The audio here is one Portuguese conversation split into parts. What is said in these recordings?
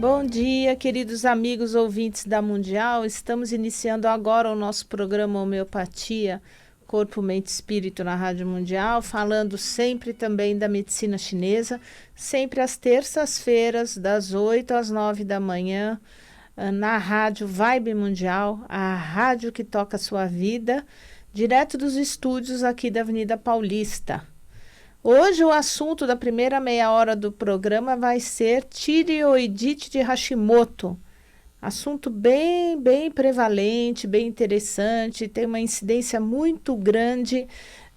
Bom dia, queridos amigos ouvintes da Mundial. Estamos iniciando agora o nosso programa Homeopatia, Corpo, Mente e Espírito na Rádio Mundial, falando sempre também da medicina chinesa, sempre às terças-feiras, das 8 às 9 da manhã, na Rádio Vibe Mundial, a rádio que toca a sua vida, direto dos estúdios aqui da Avenida Paulista. Hoje o assunto da primeira meia hora do programa vai ser tireoidite de Hashimoto. Assunto bem prevalente, bem interessante, tem uma incidência muito grande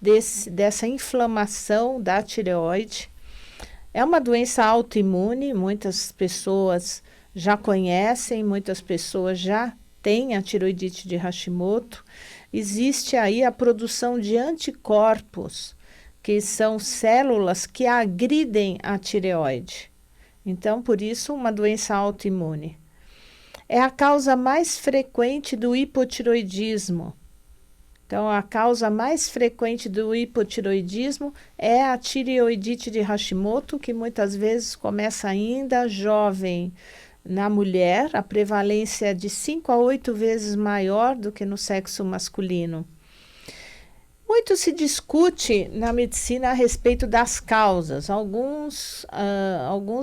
dessa inflamação da tireoide. É uma doença autoimune, muitas pessoas já conhecem, muitas pessoas já têm a tireoidite de Hashimoto. Existe aí a produção de anticorpos, que são células que agridem a tireoide. Então, por isso, uma doença autoimune. É a causa mais frequente do hipotireoidismo. Então, a causa mais frequente do hipotireoidismo é a tireoidite de Hashimoto, que muitas vezes começa ainda jovem. Na mulher, a prevalência é de 5 a 8 vezes maior do que no sexo masculino. Muito se discute na medicina a respeito das causas. Alguns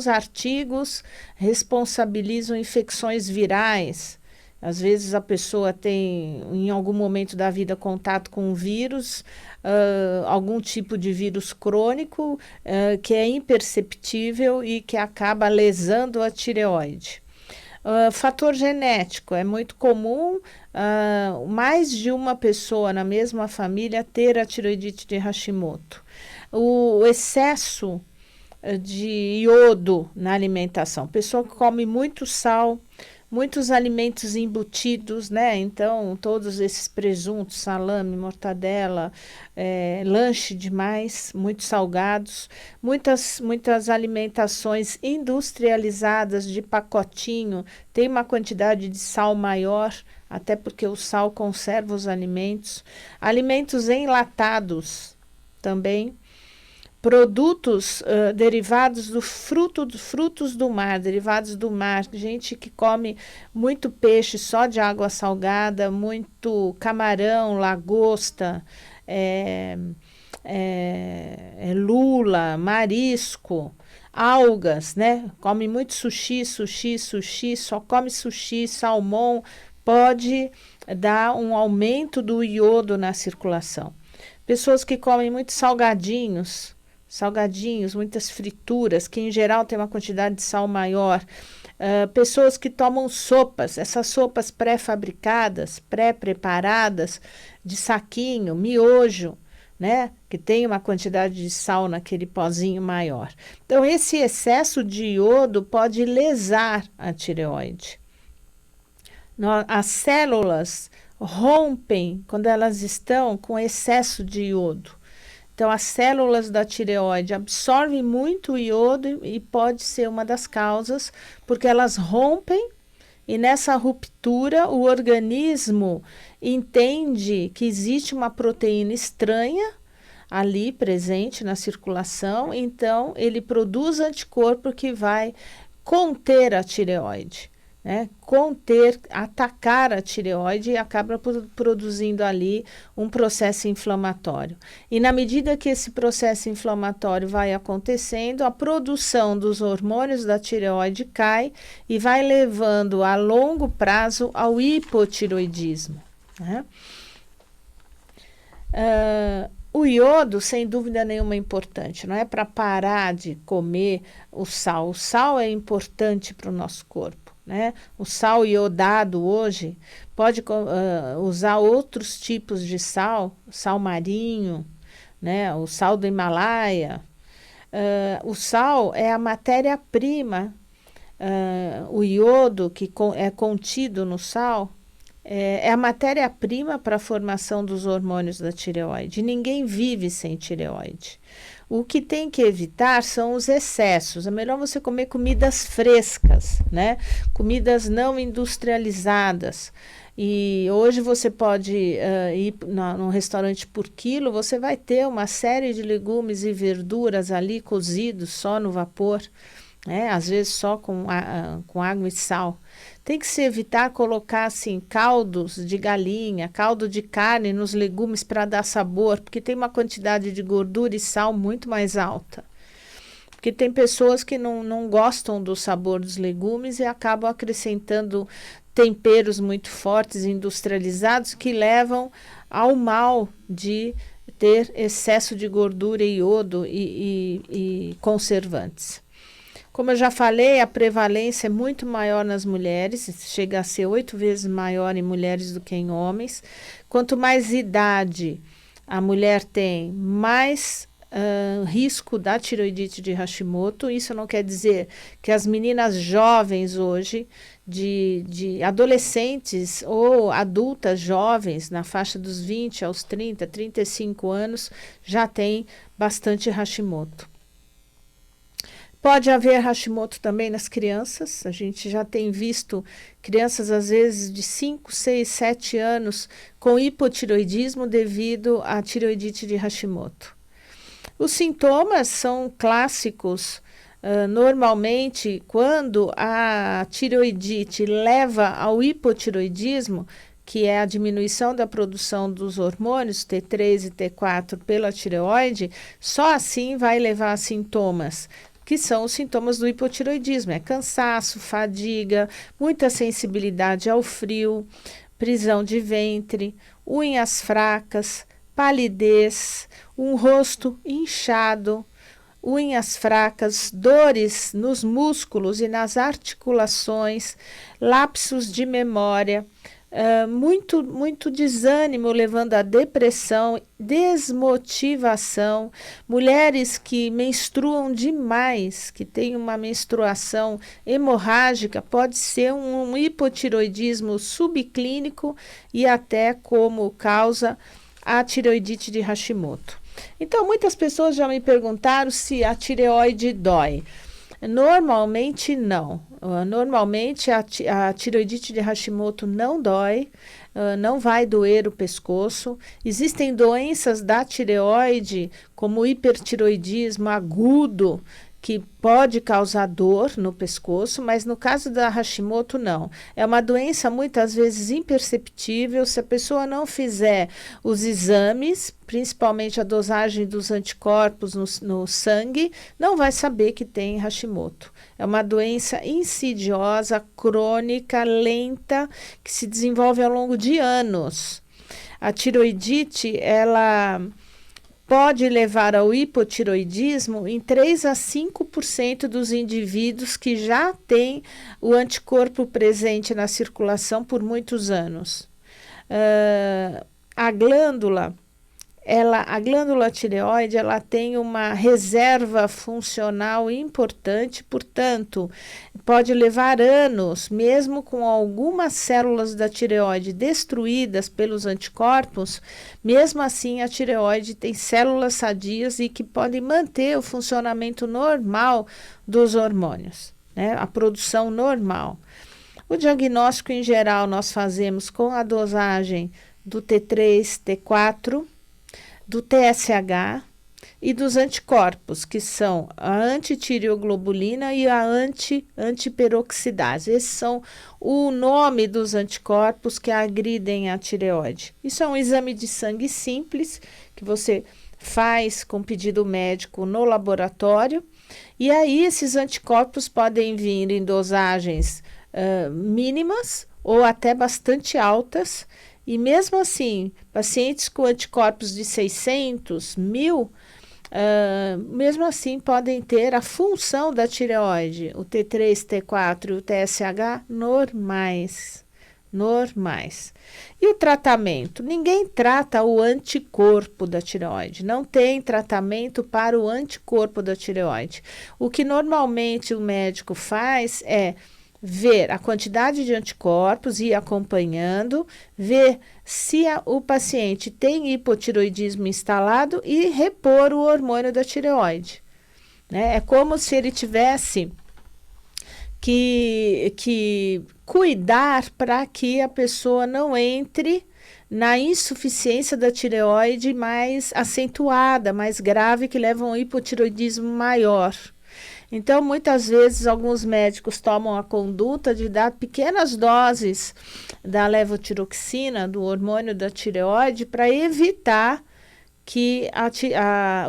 artigos responsabilizam infecções virais. Às vezes a pessoa tem, em algum momento da vida, contato com um vírus, algum tipo de vírus crônico que é imperceptível e que acaba lesando a tireoide. Fator genético, é muito comum mais de uma pessoa na mesma família ter a tireoidite de Hashimoto. O excesso de iodo na alimentação, pessoa que come muito sal, muitos alimentos embutidos, né? Então, todos esses presuntos, salame, mortadela, lanche demais, muito salgados, muitas alimentações industrializadas de pacotinho, tem uma quantidade de sal maior, até porque o sal conserva os alimentos. Alimentos enlatados também. Produtos derivados frutos do mar, derivados do mar, gente que come muito peixe só de água salgada, muito camarão, lagosta, lula, marisco, algas, né? Come muito sushi, só come sushi, salmão, pode dar um aumento do iodo na circulação. Pessoas que comem muito salgadinhos, muitas frituras, que em geral tem uma quantidade de sal maior. Pessoas que tomam sopas, essas sopas pré-fabricadas, pré-preparadas, de saquinho, miojo, né? Que tem uma quantidade de sal naquele pozinho maior. Então, esse excesso de iodo pode lesar a tireoide. As células rompem quando elas estão com excesso de iodo. Então, as células da tireoide absorvem muito iodo e pode ser uma das causas, porque elas rompem e nessa ruptura o organismo entende que existe uma proteína estranha ali presente na circulação, então ele produz anticorpo que vai conter a tireoide. Atacar a tireoide e acaba produzindo ali um processo inflamatório. E na medida que esse processo inflamatório vai acontecendo, a produção dos hormônios da tireoide cai e vai levando a longo prazo ao hipotireoidismo, né? O iodo, sem dúvida nenhuma, é importante. Não é para parar de comer o sal. O sal é importante para o nosso corpo. Né? O sal iodado hoje pode usar outros tipos de sal, sal marinho, né? O sal do Himalaia. O sal é a matéria-prima, o iodo que é contido no sal é a matéria-prima para a formação dos hormônios da tireoide. Ninguém vive sem tireoide. O que tem que evitar são os excessos. É melhor você comer comidas frescas, né? Comidas não industrializadas. E hoje você pode ir num restaurante por quilo, você vai ter uma série de legumes e verduras ali cozidos só no vapor, né? Às vezes só com água e sal. Tem que se evitar colocar assim caldos de galinha, caldo de carne nos legumes para dar sabor, porque tem uma quantidade de gordura e sal muito mais alta. Porque tem pessoas que não gostam do sabor dos legumes e acabam acrescentando temperos muito fortes, industrializados, que levam ao mal de ter excesso de gordura e iodo e conservantes. Como eu já falei, a prevalência é muito maior nas mulheres, chega a ser 8 vezes maior em mulheres do que em homens. Quanto mais idade a mulher tem, mais risco da tireoidite de Hashimoto. Isso não quer dizer que as meninas jovens hoje, de adolescentes ou adultas jovens, na faixa dos 20 aos 30, 35 anos, já têm bastante Hashimoto. Pode haver Hashimoto também nas crianças. A gente já tem visto crianças, às vezes, de 5, 6, 7 anos com hipotireoidismo devido à tireoidite de Hashimoto. Os sintomas são clássicos. Normalmente, quando a tireoidite leva ao hipotireoidismo, que é a diminuição da produção dos hormônios T3 e T4 pela tireoide, só assim vai levar a sintomas, que são os sintomas do hipotireoidismo. É cansaço, fadiga, muita sensibilidade ao frio, prisão de ventre, unhas fracas, palidez, um rosto inchado, unhas fracas, dores nos músculos e nas articulações, lapsos de memória, muito desânimo, levando à depressão, desmotivação, mulheres que menstruam demais, que têm uma menstruação hemorrágica, pode ser um hipotireoidismo subclínico e até como causa a tireoidite de Hashimoto. Então, muitas pessoas já me perguntaram se a tireoide dói. Normalmente não. Normalmente a tireoidite de Hashimoto não dói, não vai doer o pescoço. Existem doenças da tireoide, como o hipertireoidismo agudo, que pode causar dor no pescoço, mas no caso da Hashimoto não. É uma doença muitas vezes imperceptível. Se a pessoa não fizer os exames, principalmente a dosagem dos anticorpos no sangue, não vai saber que tem Hashimoto. É uma doença insidiosa, crônica, lenta, que se desenvolve ao longo de anos. A tireoidite, ela pode levar ao hipotireoidismo em 3 a 5% dos indivíduos que já têm o anticorpo presente na circulação por muitos anos. A glândula tireoide, ela tem uma reserva funcional importante, portanto, pode levar anos, mesmo com algumas células da tireoide destruídas pelos anticorpos, mesmo assim a tireoide tem células sadias e que podem manter o funcionamento normal dos hormônios, né? A produção normal. O diagnóstico em geral nós fazemos com a dosagem do T3, T4, do TSH e dos anticorpos, que são a antitireoglobulina e a antiperoxidase. Esses são o nome dos anticorpos que agridem a tireoide. Isso é um exame de sangue simples que você faz com pedido médico no laboratório. E aí esses anticorpos podem vir em dosagens mínimas ou até bastante altas. E mesmo assim, pacientes com anticorpos de 600, 1000, mesmo assim podem ter a função da tireoide, o T3, T4 e o TSH normais. E o tratamento? Ninguém trata o anticorpo da tireoide, não tem tratamento para o anticorpo da tireoide. O que normalmente o médico faz é ver a quantidade de anticorpos e ir acompanhando, ver se o paciente tem hipotireoidismo instalado e repor o hormônio da tireoide, né? É como se ele tivesse que cuidar para que a pessoa não entre na insuficiência da tireoide mais acentuada, mais grave, que leva a um hipotireoidismo maior. Então, muitas vezes, alguns médicos tomam a conduta de dar pequenas doses da levotiroxina, do hormônio da tireoide, para evitar que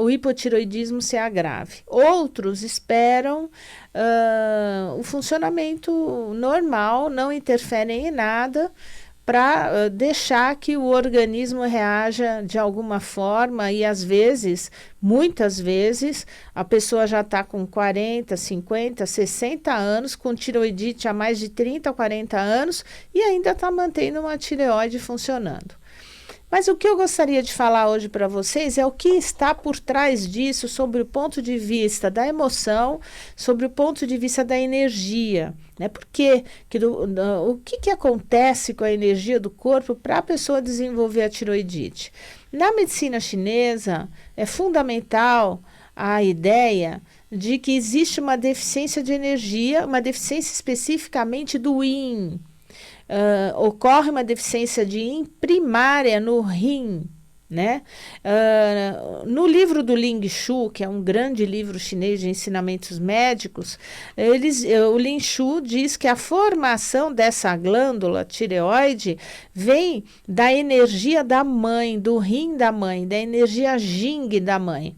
o hipotireoidismo se agrave. Outros esperam o funcionamento normal, não interferem em nada, para deixar que o organismo reaja de alguma forma, e às vezes, muitas vezes, a pessoa já está com 40, 50, 60 anos, com tireoidite há mais de 30, 40 anos, e ainda está mantendo uma tireoide funcionando. Mas o que eu gostaria de falar hoje para vocês é o que está por trás disso, sobre o ponto de vista da emoção, sobre o ponto de vista da energia. Né? Porque o que acontece com a energia do corpo para a pessoa desenvolver a tireoidite? Na medicina chinesa, é fundamental a ideia de que existe uma deficiência de energia, uma deficiência especificamente do yin. Ocorre uma deficiência de yin primária no rim, né? No livro do Ling Shu, que é um grande livro chinês de ensinamentos médicos, o Ling Shu diz que a formação dessa glândula tireoide vem da energia da mãe, do rim da mãe, da energia Jing da mãe.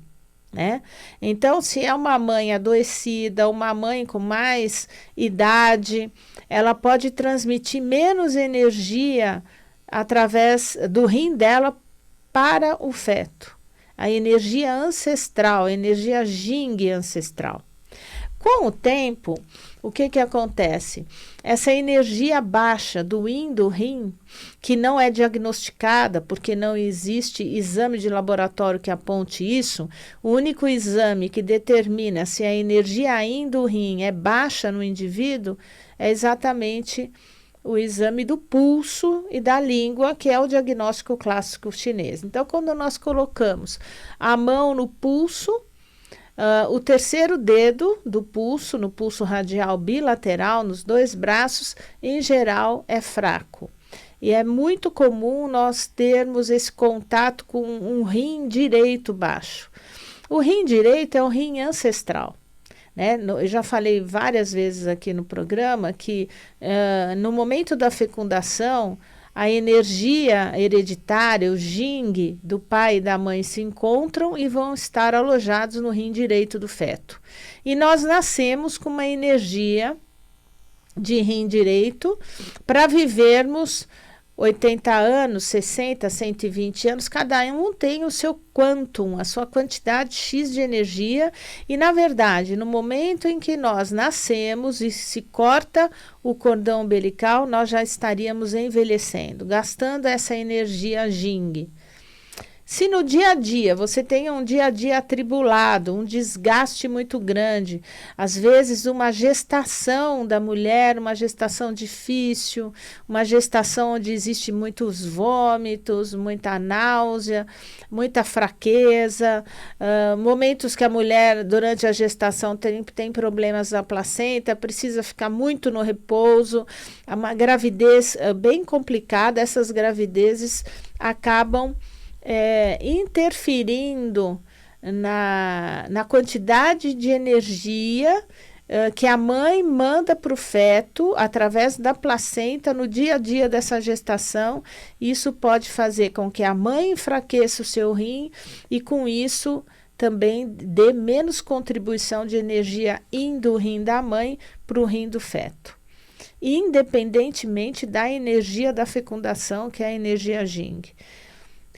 Né? Então, se é uma mãe adoecida, uma mãe com mais idade, ela pode transmitir menos energia através do rim dela para o feto. A energia ancestral, a energia Jing ancestral. Com o tempo, o que acontece? Essa energia baixa do yin do rim, que não é diagnosticada porque não existe exame de laboratório que aponte isso, o único exame que determina se a energia yin do rim é baixa no indivíduo é exatamente o exame do pulso e da língua, que é o diagnóstico clássico chinês. Então, quando nós colocamos a mão no pulso, o terceiro dedo do pulso, no pulso radial bilateral, nos dois braços, em geral é fraco. E é muito comum nós termos esse contato com um rim direito baixo. O rim direito é um rim ancestral. Né? Eu já falei várias vezes aqui no programa que no momento da fecundação, a energia hereditária, o Jing do pai e da mãe se encontram e vão estar alojados no rim direito do feto. E nós nascemos com uma energia de rim direito para vivermos 80 anos, 60, 120 anos, cada um tem o seu quantum, a sua quantidade X de energia, e na verdade, no momento em que nós nascemos e se corta o cordão umbilical, nós já estaríamos envelhecendo, gastando essa energia Jing. Se no dia a dia você tem um dia a dia atribulado, um desgaste muito grande, às vezes uma gestação da mulher, uma gestação difícil, uma gestação onde existe muitos vômitos, muita náusea, muita fraqueza, momentos que a mulher durante a gestação tem problemas na placenta, precisa ficar muito no repouso, uma gravidez bem complicada, essas gravidezes acabam interferindo na quantidade de energia que a mãe manda para o feto através da placenta no dia a dia dessa gestação. Isso pode fazer com que a mãe enfraqueça o seu rim e com isso também dê menos contribuição de energia do rim da mãe para o rim do feto, independentemente da energia da fecundação, que é a energia Jing.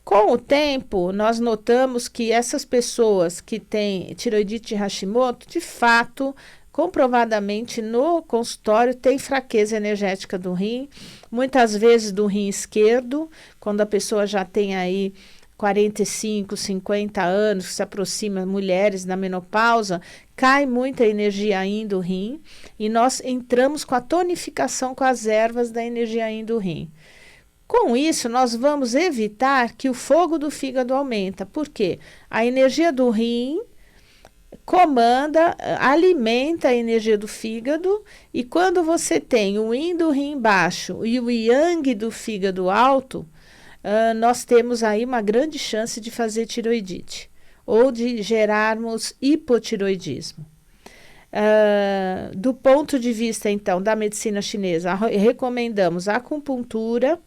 Com o tempo, nós notamos que essas pessoas que têm tireoidite de Hashimoto, de fato, comprovadamente no consultório, têm fraqueza energética do rim, muitas vezes do rim esquerdo, quando a pessoa já tem aí 45, 50 anos, se aproxima, mulheres na menopausa, cai muita energia do rim e nós entramos com a tonificação com as ervas da energia do rim. Com isso, nós vamos evitar que o fogo do fígado aumenta. Por quê? A energia do rim comanda, alimenta a energia do fígado, e quando você tem o yin do rim baixo e o yang do fígado alto, nós temos aí uma grande chance de fazer tireoidite ou de gerarmos hipotireoidismo. Do ponto de vista, então, da medicina chinesa, recomendamos a acupuntura,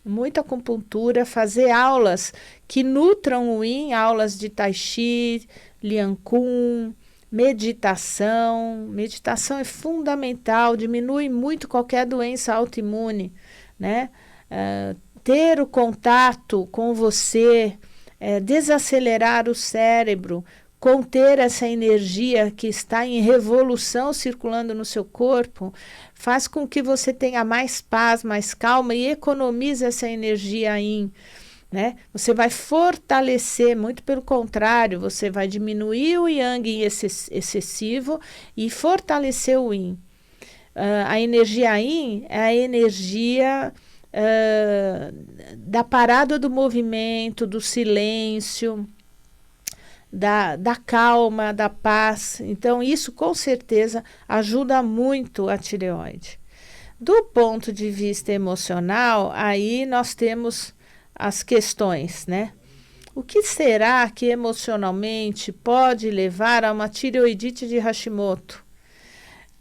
muita acupuntura, fazer aulas que nutram o yin, aulas de tai chi, lian kun, meditação. Meditação é fundamental, diminui muito qualquer doença autoimune, né? Ter o contato com você, desacelerar o cérebro, conter essa energia que está em revolução circulando no seu corpo, faz com que você tenha mais paz, mais calma e economize essa energia yin, né? Você vai fortalecer, muito pelo contrário, você vai diminuir o yang excessivo e fortalecer o yin. A energia yin é a energia da parada do movimento, do silêncio, da calma, da paz. Então, isso com certeza ajuda muito a tireoide. Do ponto de vista emocional, aí nós temos as questões, né? O que será que emocionalmente pode levar a uma tireoidite de Hashimoto?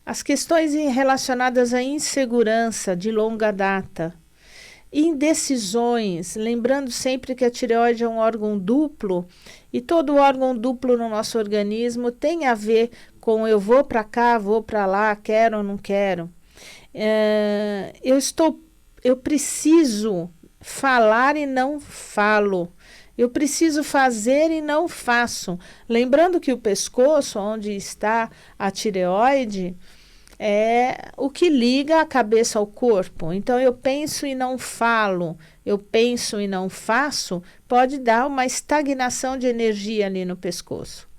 As questões relacionadas à insegurança de longa data, indecisões, lembrando sempre que a tireoide é um órgão duplo e todo órgão duplo no nosso organismo tem a ver com eu vou para cá, vou para lá, quero ou não quero. Eu preciso falar e não falo. Eu preciso fazer e não faço. Lembrando que o pescoço, onde está a tireoide, é o que liga a cabeça ao corpo. Então, eu penso e não falo, eu penso e não faço, pode dar uma estagnação de energia ali no pescoço.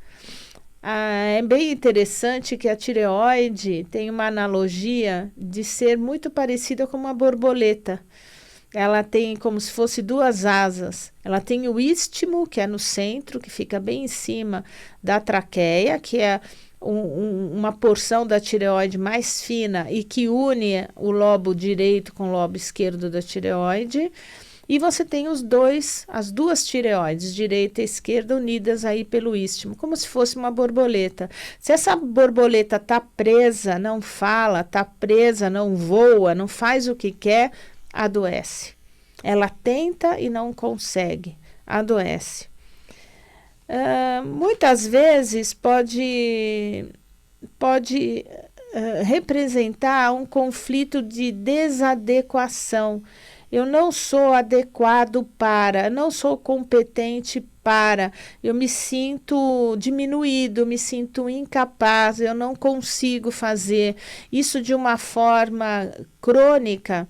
É bem interessante que a tireoide tem uma analogia de ser muito parecida com uma borboleta. Ela tem como se fosse duas asas. Ela tem o istmo, que é no centro, que fica bem em cima da traqueia, que é uma porção da tireoide mais fina e que une o lobo direito com o lobo esquerdo da tireoide. E você tem as duas tireoides, direita e esquerda, unidas aí pelo istmo, como se fosse uma borboleta. Se essa borboleta está presa, não fala, está presa, não voa, não faz o que quer, adoece. Ela tenta e não consegue, adoece. Muitas vezes pode representar um conflito de desadequação. Eu não sou adequado para, não sou competente para, eu me sinto diminuído, me sinto incapaz, eu não consigo fazer isso de uma forma crônica.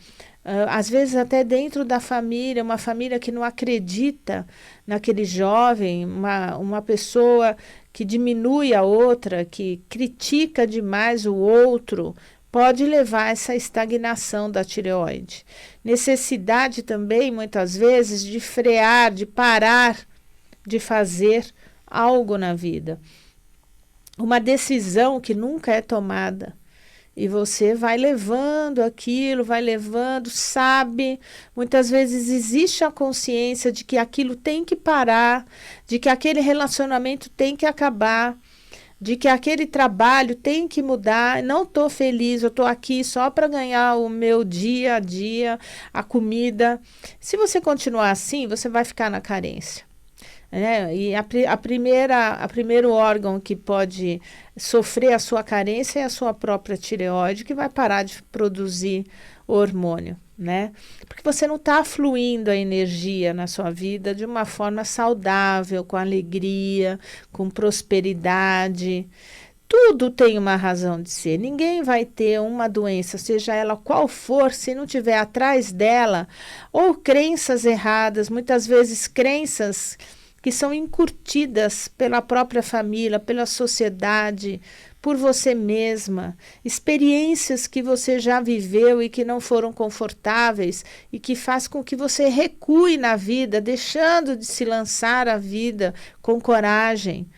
Às vezes até dentro da família, uma família que não acredita naquele jovem, uma pessoa que diminui a outra, que critica demais o outro, pode levar a essa estagnação da tireoide. Necessidade também, muitas vezes, de frear, de parar de fazer algo na vida. Uma decisão que nunca é tomada. E você vai levando aquilo, vai levando, sabe? Muitas vezes existe a consciência de que aquilo tem que parar, de que aquele relacionamento tem que acabar, de que aquele trabalho tem que mudar. Não estou feliz, eu estou aqui só para ganhar o meu dia a dia, a comida. Se você continuar assim, você vai ficar na carência. E primeiro órgão que pode sofrer a sua carência é a sua própria tireoide, que vai parar de produzir hormônio, né? Porque você não está fluindo a energia na sua vida de uma forma saudável, com alegria, com prosperidade. Tudo tem uma razão de ser. Ninguém vai ter uma doença, seja ela qual for, se não tiver atrás dela ou crenças erradas, muitas vezes crenças que são incutidas pela própria família, pela sociedade, por você mesma, experiências que você já viveu e que não foram confortáveis e que faz com que você recue na vida, deixando de se lançar à vida com coragem.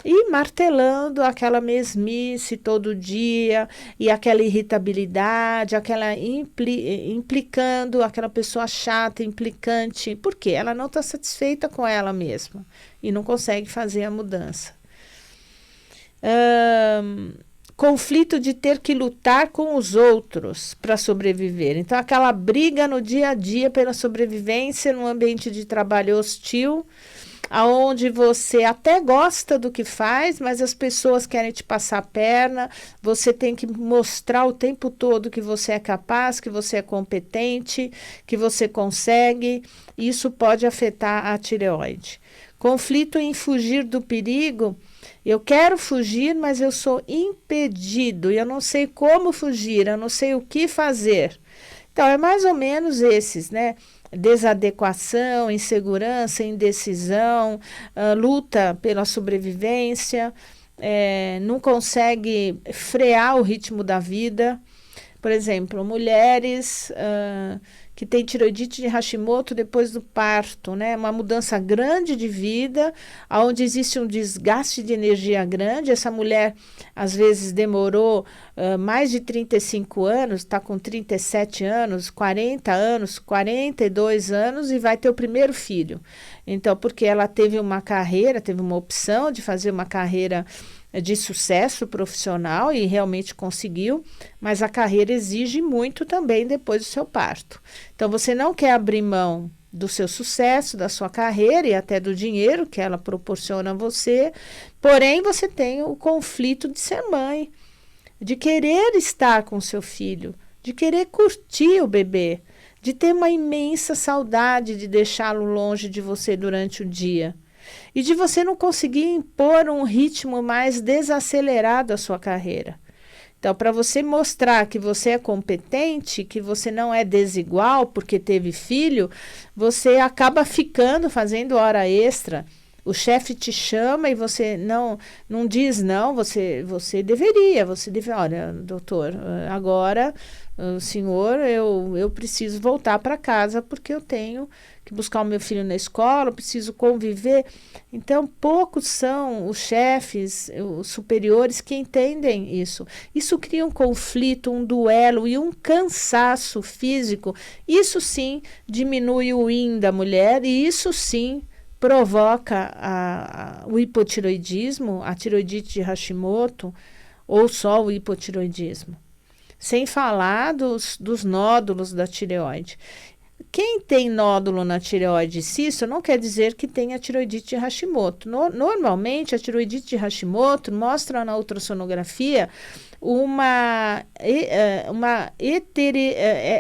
E martelando aquela mesmice todo dia e aquela irritabilidade, aquela implicando, aquela pessoa chata, implicante. Por quê? Ela não está satisfeita com ela mesma e não consegue fazer a mudança. conflito de ter que lutar com os outros para sobreviver. Então, aquela briga no dia a dia pela sobrevivência num ambiente de trabalho hostil, aonde você até gosta do que faz, mas as pessoas querem te passar a perna, você tem que mostrar o tempo todo que você é capaz, que você é competente, que você consegue. Isso pode afetar a tireoide. Conflito em fugir do perigo. Eu quero fugir, mas eu sou impedido, eu não sei como fugir, eu não sei o que fazer. Então, é mais ou menos esses, né? Desadequação, insegurança, indecisão, luta pela sobrevivência, não consegue frear o ritmo da vida. Por exemplo, mulheres que têm tireoidite de Hashimoto depois do parto, né? Uma mudança grande de vida, onde existe um desgaste de energia grande. Essa mulher, às vezes, demorou mais de 35 anos, está com 37 anos, 40 anos, 42 anos e vai ter o primeiro filho. Então, porque ela teve uma carreira, teve uma opção de fazer uma carreira de sucesso profissional e realmente conseguiu, mas a carreira exige muito também depois do seu parto. Então, você não quer abrir mão do seu sucesso, da sua carreira e até do dinheiro que ela proporciona a você, porém você tem o conflito de ser mãe, de querer estar com seu filho, de querer curtir o bebê, de ter uma imensa saudade de deixá-lo longe de você durante o dia. E de você não conseguir impor um ritmo mais desacelerado à sua carreira. Então, para você mostrar que você é competente, que você não é desigual porque teve filho, você acaba fazendo hora extra. O chefe te chama e você não diz não, você deveria, olha, doutor, agora, senhor, eu preciso voltar para casa porque eu tenho que buscar o meu filho na escola, eu preciso conviver. Então, poucos são os chefes, os superiores que entendem isso. Isso cria um conflito, um duelo e um cansaço físico. Isso sim diminui o yin da mulher e isso sim provoca o hipotireoidismo, a tireoidite de Hashimoto ou só o hipotireoidismo. Sem falar dos nódulos da tireoide. Quem tem nódulo na tireoide cisto não quer dizer que tenha tireoidite de Hashimoto. Normalmente, a tireoidite de Hashimoto mostra na ultrassonografia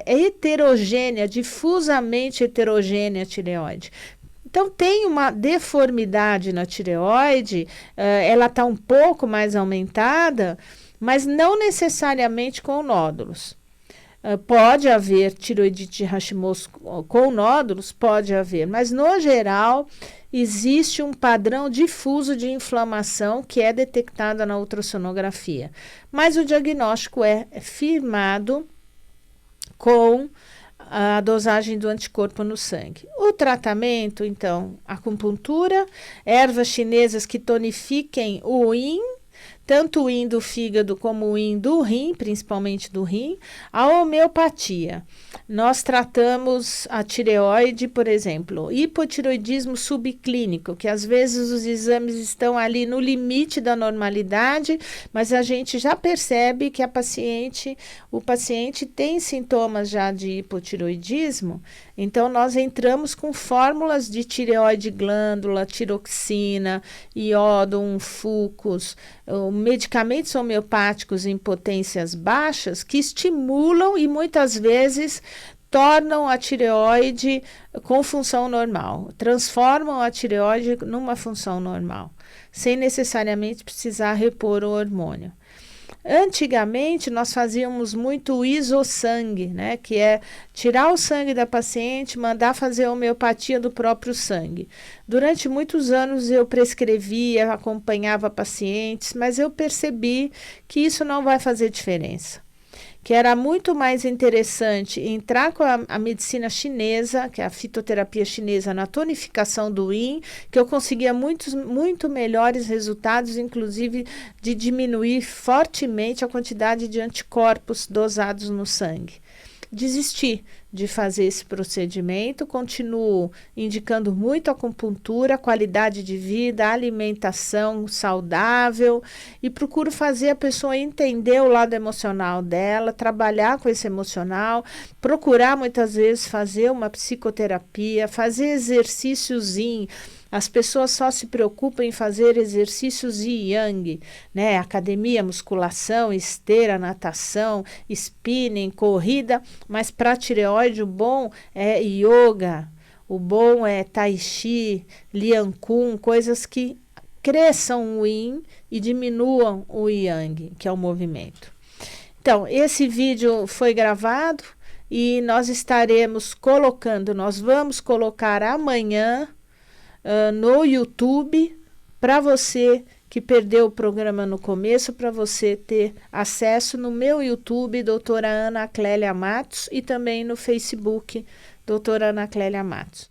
heterogênea, difusamente heterogênea a tireoide. Então, tem uma deformidade na tireoide, ela está um pouco mais aumentada, mas não necessariamente com nódulos. Pode haver tireoidite de Hashimoto com nódulos? Pode haver, mas no geral existe um padrão difuso de inflamação que é detectada na ultrassonografia. Mas o diagnóstico é firmado com a dosagem do anticorpo no sangue. O tratamento, então, acupuntura, ervas chinesas que tonifiquem o yin, tanto o yin do fígado como o yin do rim, principalmente do rim, a homeopatia. Nós tratamos a tireoide, por exemplo, hipotireoidismo subclínico, que às vezes os exames estão ali no limite da normalidade, mas a gente já percebe que o paciente tem sintomas já de hipotireoidismo, então nós entramos com fórmulas de tireoide glândula, tiroxina, iodum, fucus, medicamentos homeopáticos em potências baixas que estimulam e muitas vezes tornam a tireoide com função normal, transformam a tireoide numa função normal, sem necessariamente precisar repor o hormônio. Antigamente, nós fazíamos muito o isosangue, né, que é tirar o sangue da paciente, mandar fazer a homeopatia do próprio sangue. Durante muitos anos eu prescrevia, acompanhava pacientes, mas eu percebi que isso não vai fazer diferença. Que era muito mais interessante entrar com a medicina chinesa, que é a fitoterapia chinesa, na tonificação do yin, que eu conseguia muito melhores resultados, inclusive de diminuir fortemente a quantidade de anticorpos dosados no sangue. desistir de fazer esse procedimento. Continuo indicando muito acupuntura, qualidade de vida, alimentação saudável e procuro fazer a pessoa entender o lado emocional dela, trabalhar com esse emocional, procurar muitas vezes fazer uma psicoterapia, fazer exercíciozinho. As pessoas só se preocupam em fazer exercícios yang, né? Academia, musculação, esteira, natação, spinning, corrida, mas para tireoide o bom é yoga, o bom é tai chi, lian kun, coisas que cresçam o yin e diminuam o yang, que é o movimento. Então, esse vídeo foi gravado e nós vamos colocar amanhã no YouTube, para você que perdeu o programa no começo, para você ter acesso no meu YouTube, doutora Ana Clélia Matos, e também no Facebook, doutora Ana Clélia Matos.